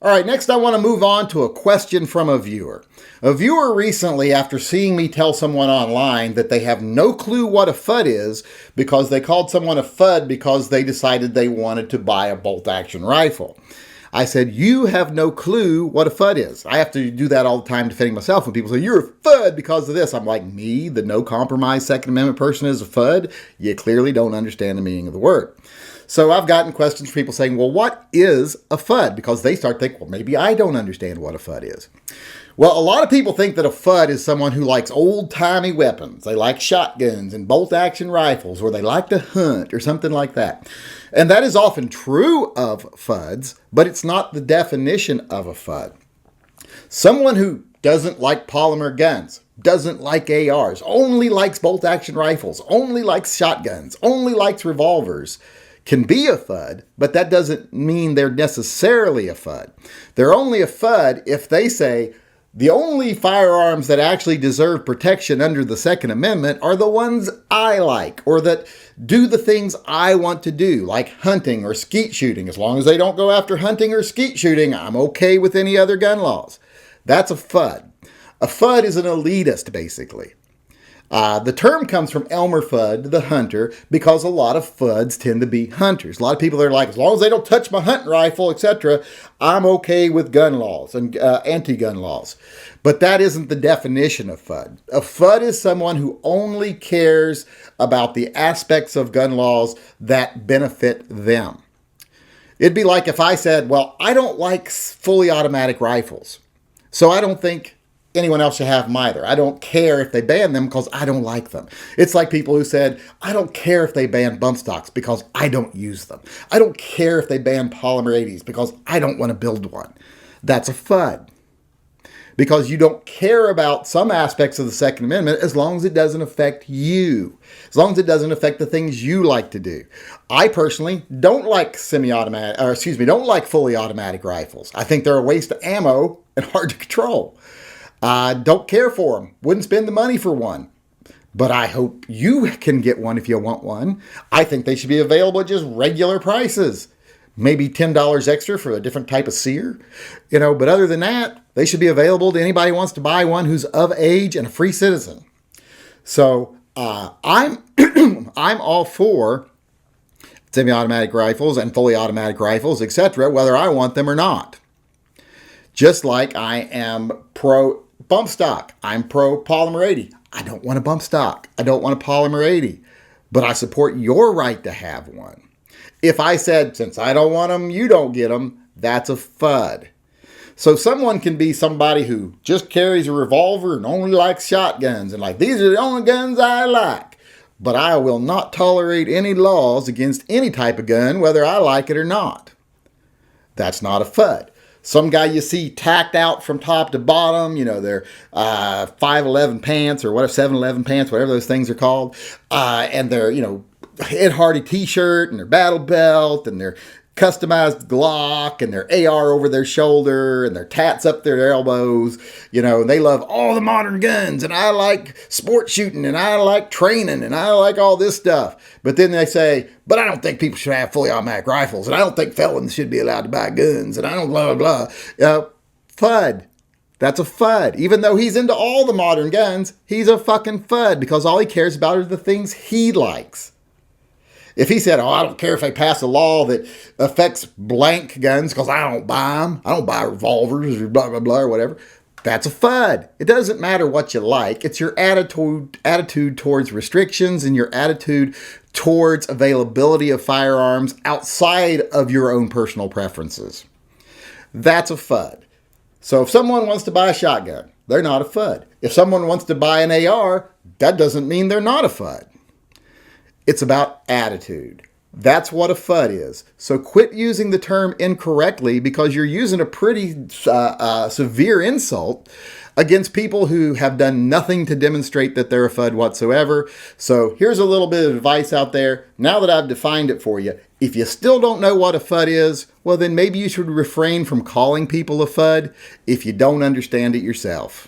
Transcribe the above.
All right, next I want to move on to a question from a viewer. A viewer recently, after seeing me tell someone online that they have no clue what a Fudd is because they called someone a Fudd because they decided they wanted to buy a bolt-action rifle. I said, you have no clue what a Fudd is. I have to do that all the time defending myself when people say, you're a Fudd because of this. I'm like, me, the no-compromise Second Amendment person, is a Fudd? You clearly don't understand the meaning of the word. So I've gotten questions from people saying, well, what is a Fudd? Because they start thinking, well, maybe I don't understand what a Fudd is. Well, a lot of people think that a Fudd is someone who likes old-timey weapons. They like shotguns and bolt-action rifles, or they like to hunt or something like that. And that is often true of Fudds, but it's not the definition of a Fudd. Someone who doesn't like polymer guns, doesn't like ARs, only likes bolt-action rifles, only likes shotguns, only likes revolvers, can be a Fudd, but that doesn't mean they're necessarily a Fudd. They're only a Fudd if they say, the only firearms that actually deserve protection under the Second Amendment are the ones I like, or that do the things I want to do, like hunting or skeet shooting. As long as they don't go after hunting or skeet shooting, I'm okay with any other gun laws. That's a Fudd. A Fudd is an elitist, basically. The term comes from Elmer Fudd, the hunter, because a lot of Fudds tend to be hunters. A lot of people are like, as long as they don't touch my hunting rifle, etc., I'm okay with gun laws and anti-gun laws. But that isn't the definition of Fudd. A Fudd is someone who only cares about the aspects of gun laws that benefit them. It'd be like if I said, well, I don't like fully automatic rifles, so I don't think anyone else should have them either. I don't care if they ban them because I don't like them. It's like people who said, I don't care if they ban bump stocks because I don't use them. I don't care if they ban polymer 80s because I don't want to build one. That's a Fudd. Because you don't care about some aspects of the Second Amendment as long as it doesn't affect you. As long as it doesn't affect the things you like to do. I personally don't like don't like fully automatic rifles. I think they're a waste of ammo and hard to control. Don't care for them. Wouldn't spend the money for one. But I hope you can get one if you want one. I think they should be available at just regular prices. Maybe $10 extra for a different type of sear. But other than that, they should be available to anybody who wants to buy one who's of age and a free citizen. So I'm I'm all for semi-automatic rifles and fully automatic rifles, etc., whether I want them or not. Just like I am pro bump stock. I'm pro polymer 80. I don't want a bump stock. I don't want a polymer 80. But I support your right to have one. If I said, since I don't want them, you don't get them, that's a Fudd. So someone can be somebody who just carries a revolver and only likes shotguns and like, these are the only guns I like. But I will not tolerate any laws against any type of gun, whether I like it or not. That's not a Fudd. Some guy you see tacked out from top to bottom, their 511 pants or whatever, 711 pants, whatever those things are called. And their, Ed Hardy t-shirt and their battle belt and their customized Glock and their AR over their shoulder and their tats up their elbows, and they love all the modern guns and I like sport shooting and I like training and I like all this stuff. But then they say, but I don't think people should have fully automatic rifles and I don't think felons should be allowed to buy guns and I don't blah, blah, blah. Fudd. That's a Fudd. Even though he's into all the modern guns, he's a fucking Fudd because all he cares about are the things he likes. If he said, I don't care if they pass a law that affects blank guns because I don't buy them. I don't buy revolvers or blah, blah, blah, or whatever. That's a Fudd. It doesn't matter what you like. It's your attitude towards restrictions and your attitude towards availability of firearms outside of your own personal preferences. That's a Fudd. So if someone wants to buy a shotgun, they're not a Fudd. If someone wants to buy an AR, that doesn't mean they're not a Fudd. It's about attitude. That's what a Fudd is. So quit using the term incorrectly because you're using a pretty severe insult against people who have done nothing to demonstrate that they're a Fudd whatsoever. So here's a little bit of advice out there. Now that I've defined it for you, if you still don't know what a Fudd is, well then maybe you should refrain from calling people a Fudd if you don't understand it yourself.